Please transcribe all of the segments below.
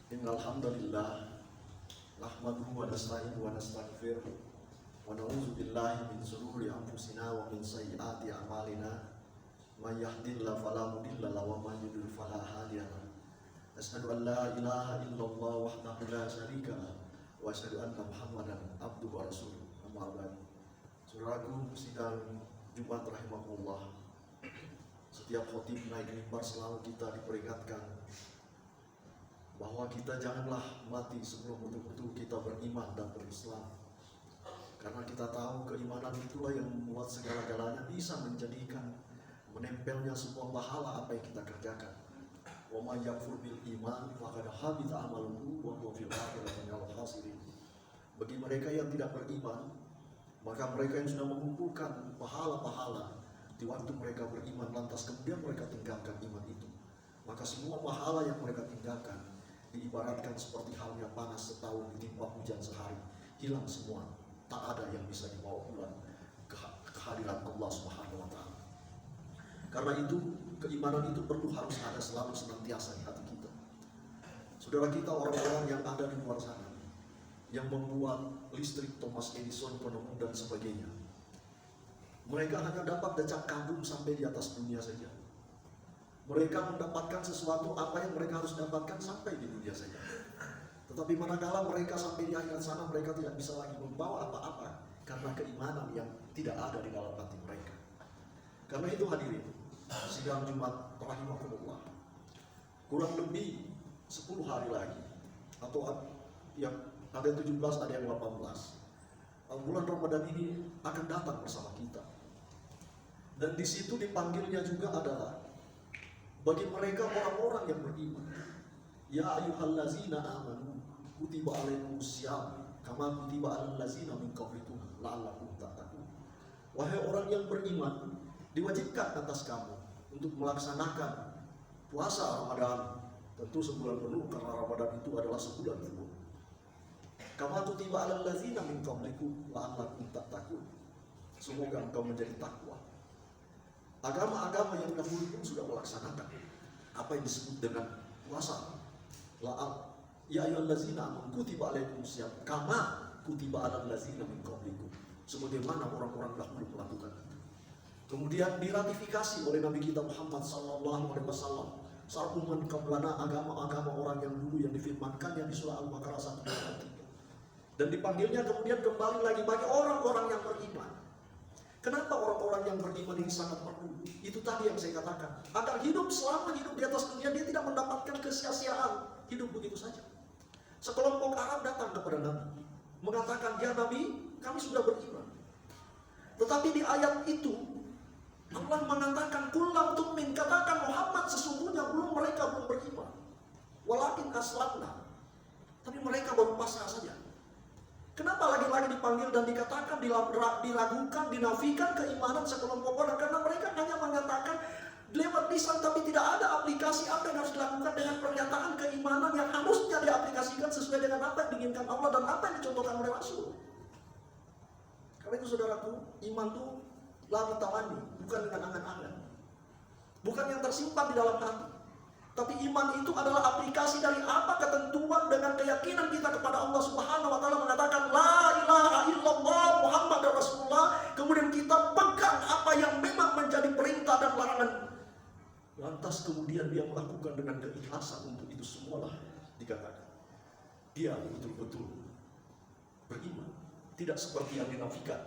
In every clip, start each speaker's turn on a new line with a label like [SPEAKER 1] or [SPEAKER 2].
[SPEAKER 1] Innal hamdalillah nahmaduhu wa nasta'inuhu wa nastaghfiruh wa na'udzu billahi min shururi anfusina wa min sayyiati a'malina. May yahdihillahu fala mudilla lahu wa may yudlil fala hadiya lahu. Asyhadu an la ilaha illallah wahdahu la syarika lahu wa asyhadu anna Muhammadan abduhu wa rasuluh. Amma ba'd. Saudaraku sidang Jumat rahimakumullah. Setiap khotib naik mimbar selalu kita diperingatkan bahwa kita janganlah mati sebelum betul-betul kita beriman dan berislam. Karena kita tahu keimanan itulah yang membuat segala-galanya bisa menjadikan menempelnya sebuah pahala apa yang kita kerjakan. Wa may yakfur bil iman faqad habita amaluhu wa huwa fil akhirati minal khasirin. Bagi mereka yang tidak beriman, maka mereka yang sudah mengumpulkan pahala-pahala di waktu mereka beriman lantas kemudian mereka tinggalkan iman itu, maka semua pahala yang mereka tinggalkan diibaratkan seperti halnya panas setahun ditimpa hujan sehari, hilang semua, tak ada yang bisa dibawa pulang kehadiran Allah Subhanahu wa taala. Karena itu keimanan itu perlu harus ada selalu senantiasa di hati kita. Saudara kita orang-orang yang ada di luar sana yang membuat listrik, Thomas Edison, penemu dan sebagainya, mereka hanya dapat decak kagum sampai di atas dunia saja. Mereka mendapatkan sesuatu apa yang mereka harus dapatkan sampai di dunia saja. Tetapi manakala mereka sampai di akhirat sana, mereka tidak bisa lagi membawa apa-apa karena keimanan yang tidak ada di dalam hati mereka. Karena itu hadirin sidang Jumat rahimakumullah, kurang lebih 10 hari lagi, atau yang ada yang 17, ada yang 18, bulan Ramadan ini akan datang bersama kita. Dan di situ dipanggilnya juga adalah bagi mereka orang-orang yang beriman. Ya ayyuhallazina amanu kutiba alaikumussyam kama kutiba alal ladzina min qablikum la'allakum tattaqun. Wahai orang yang beriman, diwajibkan atas kamu untuk melaksanakan puasa Ramadan, tentu sebulan penuh karena Ramadan itu adalah sebulan penuh. Kama kutiba alal ladzina min qablikum la'allakum tattaqun. Semoga engkau menjadi takwa. Agama-agama yang dahulu pun sudah melaksanakan apa yang disebut dengan puasa. Ya ayyuhallazina amanu kutiba alaikumussyam kama kutiba alal ladzina min qablikum. Sebagaimana orang-orang dahulu melakukan itu. Kemudian diratifikasi oleh Nabi kita Muhammad sallallahu alaihi wasallam. Sarfuman qablana, agama-agama orang yang dulu yang difirmankan yang di surah Al-Baqarah 1 dan 3. Dan dipanggilnya kemudian kembali lagi bagi orang-orang yang beriman. Kenapa orang-orang yang beriman ini sangat perlu? Itu tadi yang saya katakan. Agar hidup selama hidup di atas dunia, dia tidak mendapatkan kesia-siaan hidup begitu saja. Sekelompok Arab datang kepada Nabi, mengatakan, ya Nabi, kami sudah beriman. Tetapi di ayat itu, Allah mengatakan, kullam tu'min, katakan Muhammad sesungguhnya mereka belum beriman. Walakin aslamna. Tapi mereka baru pasrah saja. Kenapa lagi-lagi dipanggil dan dikatakan, diragukan, dinafikan keimanan sekelompok orang? Karena mereka hanya mengatakan lewat lisan, tapi tidak ada aplikasi apa yang harus dilakukan dengan pernyataan keimanan yang harusnya diaplikasikan sesuai dengan apa yang diinginkan Allah dan apa yang dicontohkan oleh Rasul. Karena itu saudaraku, iman itu la bitamani, bukan dengan angan-angan, bukan yang tersimpan di dalam hati. Tapi iman itu adalah aplikasi dari apa ketentuan dengan keyakinan kita kepada Allah Subhanahu wa taala, mengatakan la ilaha illallah Muhammad Rasulullah. Kemudian kita pegang apa yang memang menjadi perintah dan larangan. Lantas kemudian dia melakukan dengan keikhlasan untuk itu semualah dikatakan dia betul-betul beriman. Tidak seperti yang dinafikan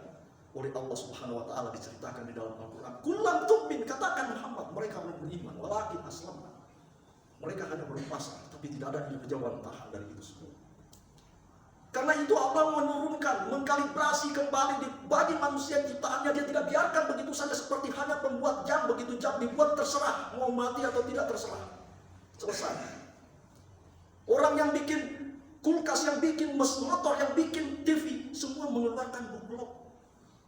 [SPEAKER 1] oleh Allah Subhanahu wa taala diceritakan di dalam Al-Qur'an. Kullam tu'min, katakan Muhammad, mereka belum beriman, walakin aslamna. Mereka hanya berpasrah, tapi tidak ada jawaban tahan dari itu semua. Karena itu Allah menurunkan, mengkalibrasi kembali bagi manusia ciptaannya. Dia tidak biarkan begitu saja seperti hanya pembuat jam, begitu jam dibuat terserah, mau mati atau tidak terserah. Selesai. Orang yang bikin kulkas, yang bikin motor, yang bikin TV, semua mengeluarkan buklok.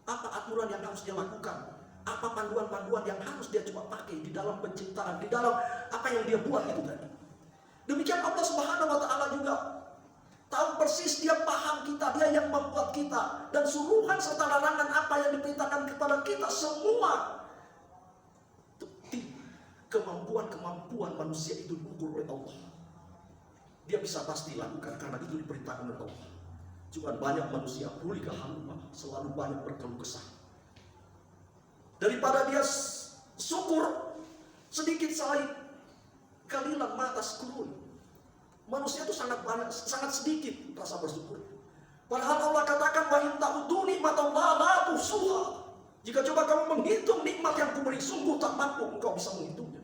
[SPEAKER 1] Apa aturan yang harus dia lakukan? Apa panduan-panduan yang harus dia coba pakai di dalam penciptaan, di dalam apa yang dia buat itu tadi. Demikian Allah Subhanahu wa taala juga tahu persis, dia paham kita, dia yang membuat kita, dan suruhan serta larangan apa yang diperintahkan kepada kita semua. Kemampuan-kemampuan manusia itu diukur oleh Allah. dia bisa pasti lakukan karena itu diperintahkan oleh Allah. Cuma banyak manusia pulih kehaluan, selalu banyak berkeluh kesah. Daripada dia syukur sedikit salib, kalilan mata sekurun. Manusia itu sangat sedikit rasa bersyukur. Padahal Allah katakan wa in ta'udu nikmatallahi la tuhsuha. Jika coba kamu menghitung nikmat yang kuberi, sungguh tak mampu engkau bisa menghitungnya.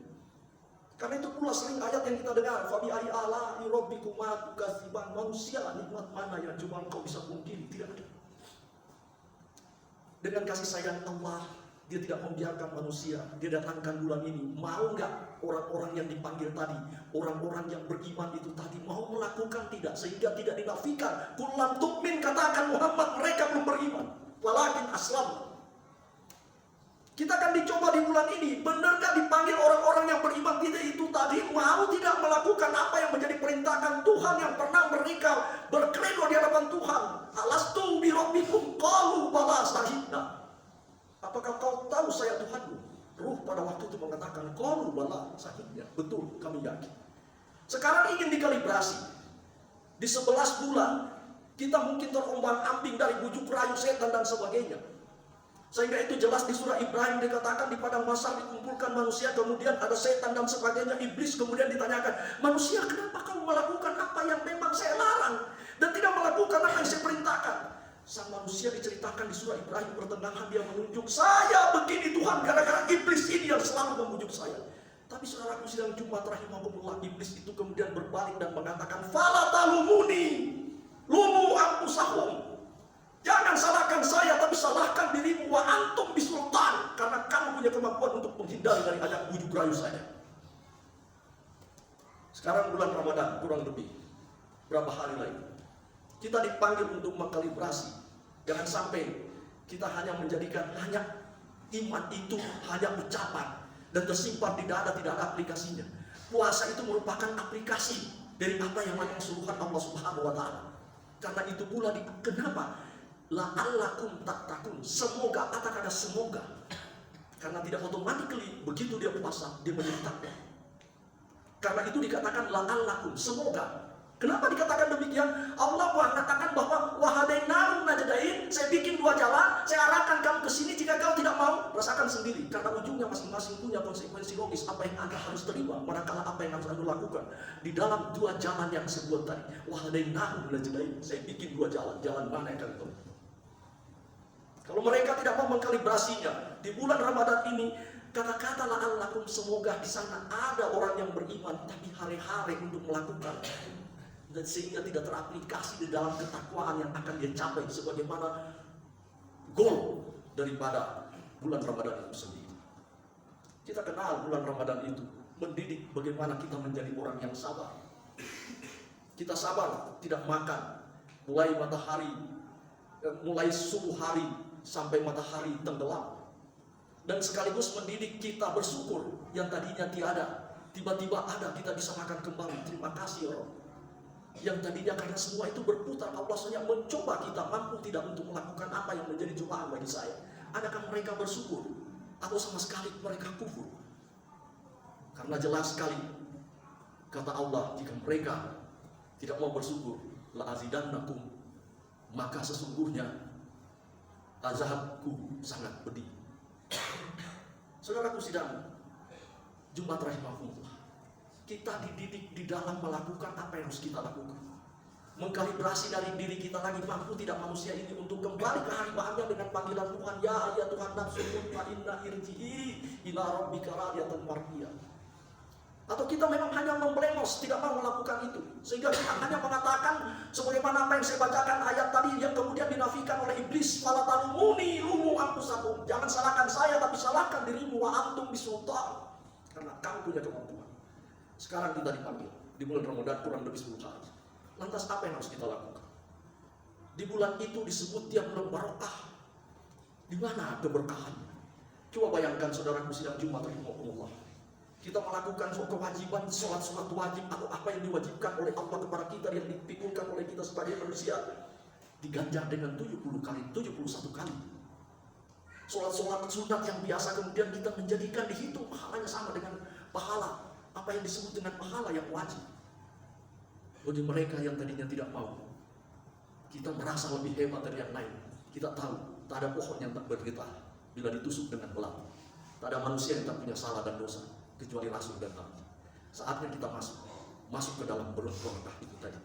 [SPEAKER 1] Karena itu pula sering ayat yang kita dengar, fa bi ayyi ala'i rabbikuma tukadziban. Manusia, nikmat mana yang cuma engkau bisa pungkiri? Tidak ada. Dengan kasih sayang Allah, dia tidak membiarkan manusia. Dia datangkan bulan ini. Mau nggak orang-orang yang dipanggil tadi, orang-orang yang beriman itu tadi mau melakukan? Tidak, sehingga tidak dinafikan. Qul lam tu'min, katakan Muhammad, mereka belum beriman. Walakin aslam. Kita akan dicoba di bulan ini. Benarkah dipanggil orang-orang yang beriman tidak itu tadi mau tidak melakukan apa yang menjadi perintahkan Tuhan yang pernah mereka berkredo di hadapan Tuhan? Alastu bi rabbikum qalu bala syahidna. Apakah kau tahu saya Tuhanmu? Ruh pada waktu itu mengatakan qalu bala syahidna. Betul, kami yakin. Sekarang ingin dikalibrasi. Di 11 bulan kita mungkin terombang-ambing dari bujuk rayu setan dan sebagainya. Sehingga itu jelas di surah Ibrahim dikatakan di padang mahsyar dikumpulkan manusia, kemudian ada setan dan sebagainya, iblis kemudian ditanyakan, manusia kenapa kamu melakukan apa yang memang saya larang dan tidak melakukan apa yang saya perintahkan? Sang manusia diceritakan di surah Ibrahim pertengahan dia menunjuk, saya begini Tuhan gara-gara iblis ini yang selalu memujuk saya. Tapi saudaraku sidang Jumat rahimahumullah, iblis itu kemudian berbalik dan mengatakan, fala talumuni lumu anfusahum. Jangan salahkan saya, tapi salahkan dirimu. Wa antum bisultan, karena kamu punya kemampuan untuk menghindari dari ajak bujuk rayu saya. Sekarang bulan Ramadan kurang lebih berapa hari lagi? Kita dipanggil untuk mengkalibrasi. Jangan sampai kita hanya menjadikan hanya iman itu hanya ucapan dan tersimpan di dada, tidak ada aplikasinya. Puasa itu merupakan aplikasi dari apa yang memang suruhan Allah Subhanahu wa taala. Karena itu pula kenapa? La'allakum tattaqun. Semoga, kata-kata semoga. Karena tidak otomatis begitu dia puasa, dia menjadi takwa. Karena itu dikatakan la'allakum, semoga. Kenapa dikatakan demikian? Allah mengatakan bahwa wahadainarum najdain, saya bikin 2 jalan, saya arahkan kamu ke sini. Jika kau tidak mau, rasakan sendiri. Karena ujungnya masing-masing punya konsekuensi logis. Apa yang Anda harus terima, manakala apa yang harus Anda lakukan. Di dalam 2 jalan yang saya buat tadi, wahadainarum najdain, saya bikin 2 jalan. Jalan mana yang kalian tahu? Kalau mereka tidak mau mengkalibrasinya di bulan Ramadan ini, kata-kata la'allakum, semoga di sana ada orang yang beriman tapi hari-hari untuk melakukan, dan sehingga tidak teraplikasi di dalam ketakwaan yang akan dia capai sebagaimana goal daripada bulan Ramadan itu sendiri. Kita kenal bulan Ramadan itu mendidik bagaimana kita menjadi orang yang sabar. Kita sabar tidak makan mulai subuh hari sampai matahari tenggelam, dan sekaligus mendidik kita bersyukur yang tadinya tiada, tiba-tiba ada, kita bisa makan kembali. Terima kasih ya Rabb. Yang tadinya karena semua itu berputar, Allah hanya mencoba kita mampu tidak untuk melakukan apa yang menjadi cobaan bagi saya. Adakah mereka bersyukur atau sama sekali mereka kufur? Karena jelas sekali kata Allah, jika mereka tidak mau bersyukur, la azidannakum, maka sesungguhnya azabku sangat pedih. Saudaraku sidang Jumat rahimahullah, kita dididik di dalam melakukan apa yang harus kita lakukan. Mengkalibrasi dari diri kita lagi, mampu tidak manusia ini untuk kembali ke haribaannya dengan panggilan Tuhan, ya Tuhan nafsu mutmainnah irji'i ila rabbika radiyatan mardiyah. Atau kita memang hanya memblengos, tidak mau melakukan itu, sehingga kita hanya mengatakan sebagaimana apa yang saya bacakan ayat tadi yang kemudian dinafikan oleh iblis, fala talumuni lumu anfusakum. Jangan salahkan saya, tapi salahkan dirimu, wa antum bisultan, karena kamu punya kemampuan. Sekarang kita dipanggil di bulan Ramadan kurang lebih 10 hari. Lantas apa yang harus kita lakukan? Di bulan itu disebut tiap bulan barokah. Di mana keberkahannya? Coba bayangkan saudaraku sidang Jumat rahimahullah, kita melakukan kewajiban, sholat wajib atau apa yang diwajibkan oleh Allah kepada kita, yang dipikulkan oleh kita sebagai manusia, diganjar dengan 70 kali, 71 kali. Sholat sunat yang biasa kemudian kita menjadikan dihitung pahalanya sama dengan pahala apa yang disebut dengan pahala yang wajib. Bagi mereka yang tadinya tidak mau, kita merasa lebih hebat dari yang lain. Kita tahu, tak ada pohon yang tak bergetah bila ditusuk dengan belati. Tak ada manusia yang tak punya salah dan dosa, kecuali rasul dan nabi. Saatnya kita masuk ke dalam berkah itu tadi.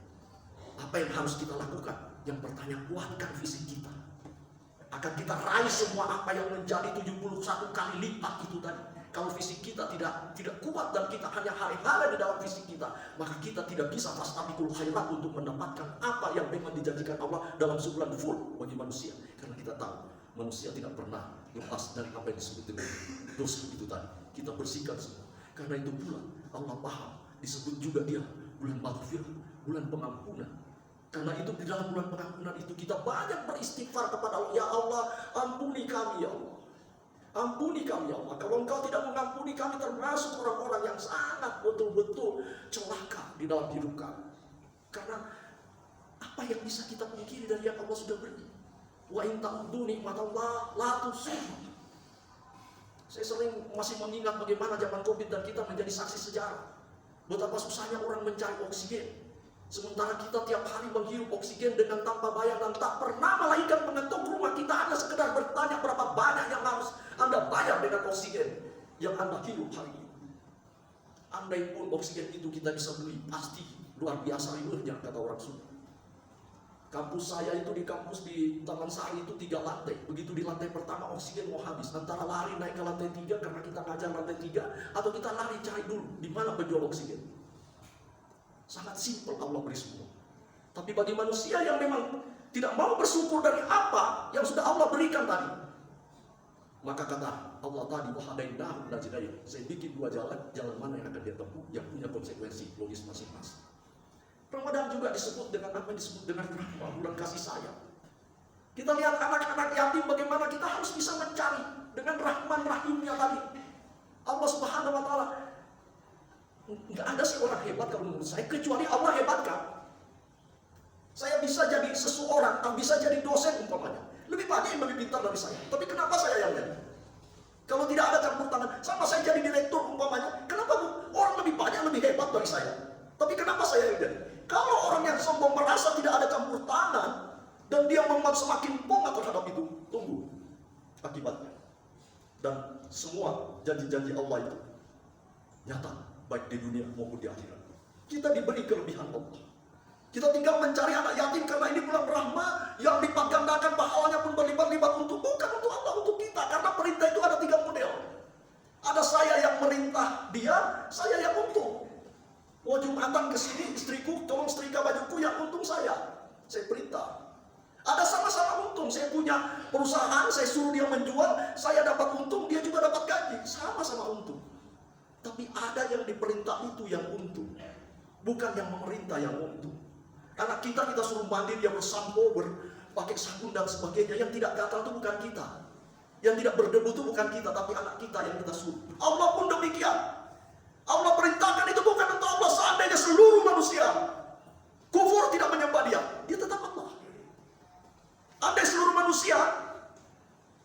[SPEAKER 1] Apa yang harus kita lakukan? Yang pertama, kuatkan fisik kita. Akan kita raih semua apa yang menjadi 71 kali lipat itu tadi. Kalau fisik kita tidak kuat dan kita hanya hari-hari di dalam fisik kita, maka kita tidak bisa fastabiqul khairat untuk mendapatkan apa yang memang dijanjikan Allah dalam sebulan full bagi manusia. Karena kita tahu manusia tidak pernah lepas dari apa yang disebut dengan dosa itu tadi. Kita bersihkan semua. Karena itu pula Allah paham, disebut juga dia bulan maghfirah, bulan pengampunan. Karena itu di dalam bulan pengampunan itu kita banyak beristighfar kepada Allah. Ya Allah, ampuni kami ya Allah. Ampuni kami ya Allah. Kalau Engkau tidak mengampuni kami, termasuk orang-orang yang sangat betul-betul celaka di dalam hidup kami. Karena apa yang bisa kita pungkiri dari yang Allah sudah beri? Wa in ta'uddu nikmatallah la tuhsuha. Saya sering masih mengingat bagaimana zaman Covid dan kita menjadi saksi sejarah. Betapa susahnya orang mencari oksigen. Sementara kita tiap hari menghirup oksigen dengan tanpa bayar dan tak pernah malaikat mengetuk rumah kita, hanya sekedar bertanya berapa banyak yang harus Anda bayar dengan oksigen yang Anda hirup hari ini. Andai pun oksigen itu kita bisa beli, pasti luar biasa riuhnya, kata orang Sunda. Kampus saya itu di kampus di Taman Sari itu 3 lantai. Begitu di lantai pertama oksigen mau habis, antara lari naik ke lantai 3 karena kita ngajar lantai 3, atau kita lari cari dulu di mana penjual oksigen. Sangat simpel Allah beri semua. Tapi bagi manusia yang memang tidak mau bersyukur dari apa yang sudah Allah berikan tadi, maka kata Allah tadi, wahadainahu najdain, saya bikin 2 jalan mana yang akan dia tempuh, yang punya konsekuensi logis masing-masing. Ramadan juga disebut dengan apa yang disebut dengan rahmah, bulan kasih sayang. Kita lihat anak-anak yatim bagaimana kita harus bisa mencari dengan rahman rahimnya tadi. Allah Subhanahu wa taala. Nggak ada sih orang hebat kalau menurut saya, kecuali Allah hebatkan. Saya bisa jadi seseorang, atau bisa jadi dosen umpamanya. Lebih banyak yang lebih pintar dari saya. Tapi kenapa saya yang jadi? Kalau tidak ada campur tangan, sama saya jadi direktur umpamanya. Kenapa orang lebih banyak lebih hebat dari saya? Tapi kenapa saya yang jadi? Kalau orang yang sombong merasa tidak ada campur tangan, dan dia memang semakin bongkar terhadap itu, tunggu akibatnya. Dan semua janji-janji Allah itu nyata, baik di dunia maupun di akhirat. Kita diberi kelebihan Allah. Kita tinggal mencari anak yatim karena ini bulan rahmah yang lipat gandakan, pahalanya pun berlipat-lipat bukan untuk Allah, untuk kita. Karena perintah itu ada 3 model. Ada saya yang merintah dia, saya yang untung. Mau Jumatan ke sini, istriku tolong setrika bajuku, yang untung saya perintah. Ada sama-sama untung. Saya punya perusahaan, saya suruh dia menjual, saya dapat untung, dia juga dapat gaji, sama-sama untung. Tapi ada yang diperintah itu yang untung, bukan yang memerintah yang untung. Anak kita suruh mandi, dia bersampo, pakai sabun dan sebagainya. Yang tidak gatal itu bukan kita, yang tidak berdebu itu bukan kita, tapi anak kita yang kita suruh. Allah pun demikian. Allah perintahkan itu bukan untuk Allah. Seandainya seluruh manusia kufur tidak menyembah dia tetap Allah. Andai seluruh manusia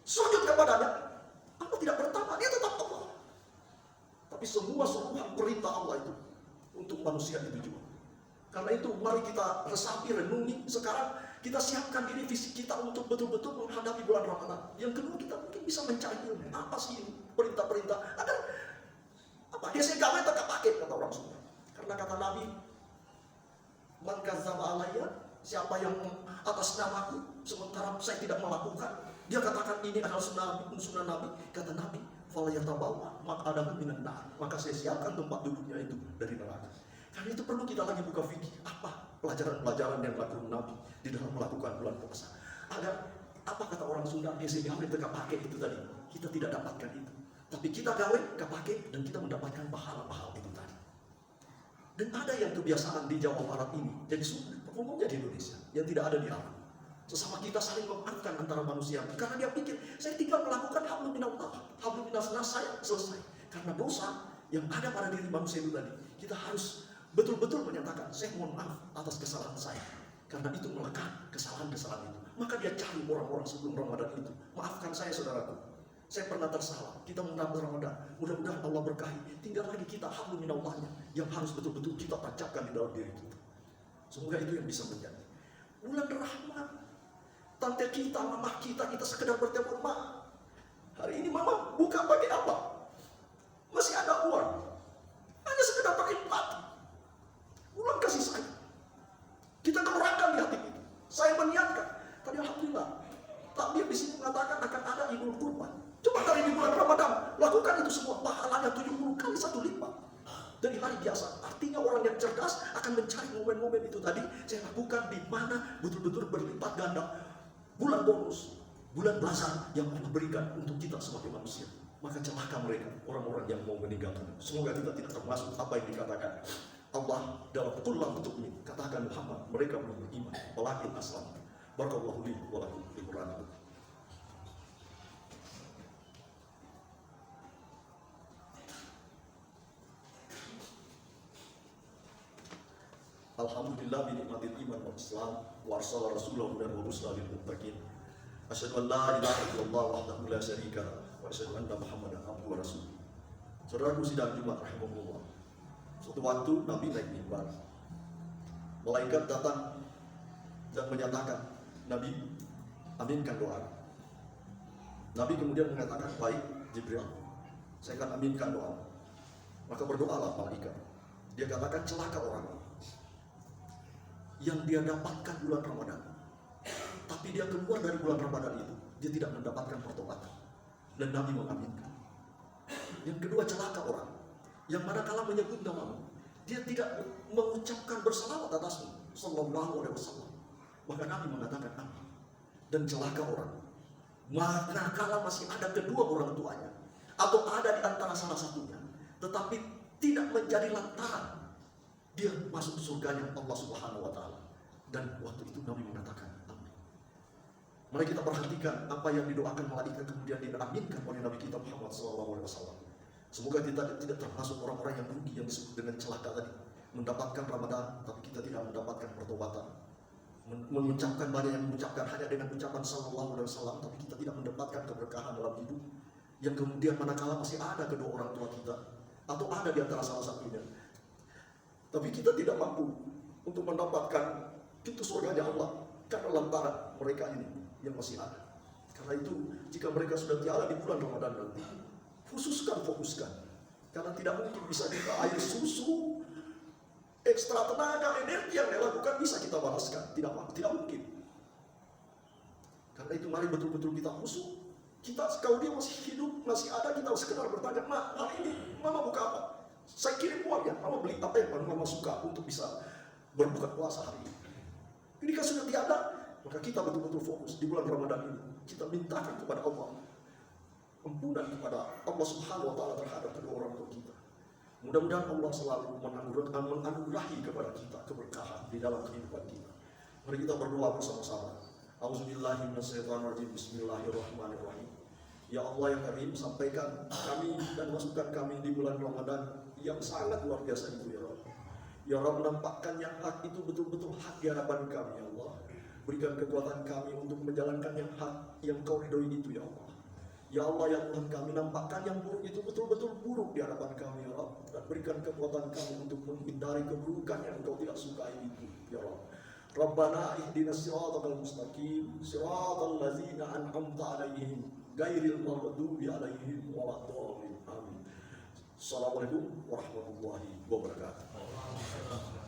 [SPEAKER 1] sujud kepadanya, Allah tidak pertama, dia tetap Allah. Tapi semua perintah Allah itu untuk manusia itu juga. Karena itu mari kita resapi, renungi. Sekarang kita siapkan diri fisik kita untuk betul-betul menghadapi bulan Ramadan. Yang kedua, kita mungkin bisa mencari ilmu. Apa sih ini perintah-perintah? Agar apa? Dia gawe tak pakai, kata orang Sunda. Karena kata Nabi, man kadzdzaba alayya, siapa yang atas namaku sementara saya tidak melakukan, dia katakan ini adalah sunnah Nabi. Kata Nabi, falyatabawa maq'adahu minan nar, maka saya siapkan tempat duduknya itu dari neraka. Karena itu perlu kita lagi buka fikih, apa pelajaran-pelajaran yang dilakukan Nabi di dalam melakukan bulan puasa. Agar apa kata orang Sunda, dia gawe teka pakai itu tadi, kita tidak dapatkan itu. Tapi kita gawe, pakai, dan kita mendapatkan pahala-pahala itu tadi. Dan ada yang kebiasaan di Jawa Barat ini, jadi umumnya di Indonesia, yang tidak ada di alam. Sesama kita saling memaafkan antara manusia, karena dia pikir, saya tinggal melakukan hablum minallah, hablum minallah, saya selesai. Karena dosa yang ada pada diri manusia itu tadi, kita harus betul-betul menyatakan, saya mohon maaf atas kesalahan saya. Karena itu melekat kesalahan-kesalahan itu. Maka dia cari orang-orang sebelum Ramadan itu, maafkan saya saudaraku, saya pernah tersalah. Kita menambah Ramadan, mudah-mudahan Allah berkahi. Tinggal lagi kita hablum minallahnya yang harus betul-betul kita tancapkan di dalam diri kita. Semoga itu yang bisa menjadi bulan rahmat. Tante kita, mama kita sekedar bertelepon, "Ma, hari ini mama buka pakai apa? Masih ada uang?" Hanya sekedar pakai plat. Ulang kasih sayang. Kita keluarkan di hati itu. Saya meniatkan. Tadi alhamdulillah, takbir di sini mengatakan akan ada Idul Kurban. Coba kali di bulan Ramadan lakukan itu semua, pahalanya 70 kali 1 lipat. Dan hari biasa. Artinya orang yang cerdas akan mencari momen-momen itu tadi. Saya lakukan di mana betul-betul berlipat ganda. Bulan bonus, bulan bazar yang Allah berikan untuk kita sebagai manusia. Maka celaka mereka, orang-orang yang mau meninggalkan. Semoga kita tidak termasuk apa yang dikatakan Allah dalam Qul lam tu'min. Katakan Muhammad, mereka belum beriman, walakin aslam. Barakallahu li wa lakum fil Qur'an. Alhamdulillah bi nikmatil iman wal Islam wa arsala rasulahu dan wa rusula lil muttaqin. Asyhadu an la ilaha illallah wahdahu la syarika lah wa asyhadu anna Muhammadan abduhu wa rasuluh. Saudaraku sidang Jumat rahimahullah. Suatu waktu Nabi naik mimbar. Malaikat datang dan menyatakan, "Nabi, aminkan doa." Nabi kemudian mengatakan, "Baik, Jibril, saya akan aminkan doa." Maka berdoalah malaikat. Dia katakan, celaka orang yang dia dapatkan bulan Ramadan, tapi dia keluar dari bulan Ramadan itu, dia tidak mendapatkan pertobatan. Dan Nabi mengaminkan. Yang kedua, celaka orang yang manakala menyebut namamu, dia tidak mengucapkan bersalawat atasmu, sallallahu alaihi wasallam. Maka Nabi mengatakan amin. Dan celaka orang manakala masih ada kedua orang tuanya, atau ada di antara salah satunya, tetapi tidak menjadi lantaran dia masuk surganya Allah Subhanahu wa Ta'ala. Dan waktu itu Nabi mengatakan amin. Mari kita perhatikan apa yang didoakan malaikat kemudian diaminkan oleh Nabi kita Muhammad SAW. Semoga kita tidak termasuk orang-orang yang rugi yang disebut dengan celaka tadi, mendapatkan Ramadan tapi kita tidak mendapatkan pertobatan, mengucapkan banyak yang mengucapkan hanya dengan ucapan sallallahu alaihi wasallam, tapi kita tidak mendapatkan keberkahan dalam hidup. Yang kemudian manakala masih ada kedua orang tua kita, atau ada di antara salah satunya, tapi kita tidak mampu untuk mendapatkan pintu surganya Allah karena lantaran mereka ini yang masih ada. Karena itu, jika mereka sudah tiada di bulan Ramadan nanti, fokuskan. Karena tidak mungkin bisa kita air susu, ekstra tenaga, energi yang dia lakukan bisa kita balaskan. Tidak mungkin. Karena itu mari betul-betul kita khusyuk. Kalau dia masih hidup, masih ada, kita sekedar bertanya, "Ma, hari ini mama buka apa? Saya kirim uang ya, mama beli apa yang mama suka untuk bisa berbuka puasa hari ini." Ketika sudah tiada, maka kita betul-betul fokus di bulan Ramadan ini. Kita mintakan kepada Allah ampunan kepada Allah Subhanahu wa Ta'ala terhadap kedua orang tua kita. Mudah-mudahan Allah selalu menganugerahi kepada kita keberkahan di dalam kehidupan kita. Mari kita berdoa bersama-sama. Auzubillahi minasyaitonirrajim. Bismillahirrahmanirrahim. Ya Allah yang Karim, sampaikan kami dan masukkan kami di bulan Ramadan yang sangat luar biasa itu ya Rabb. Ya Rabb, nampakkan yang hak itu betul-betul hak di hadapan kami ya Allah. Berikan kekuatan kami untuk menjalankan yang hak yang Kau ridhoi itu ya Allah. Ya Allah ya Tuhan kami, nampakkan yang buruk itu betul-betul buruk di hadapan kami ya Rabb. Dan berikan kekuatan kami untuk menghindari keburukan yang Engkau tidak sukai itu ya Rabb. Rabbana ihdinas siratal mustaqim, siratal ladzina an'amta 'alaihim ghairil maghdubi 'alaihim waladdallin. Amin. Assalamualaikum warahmatullahi wabarakatuh.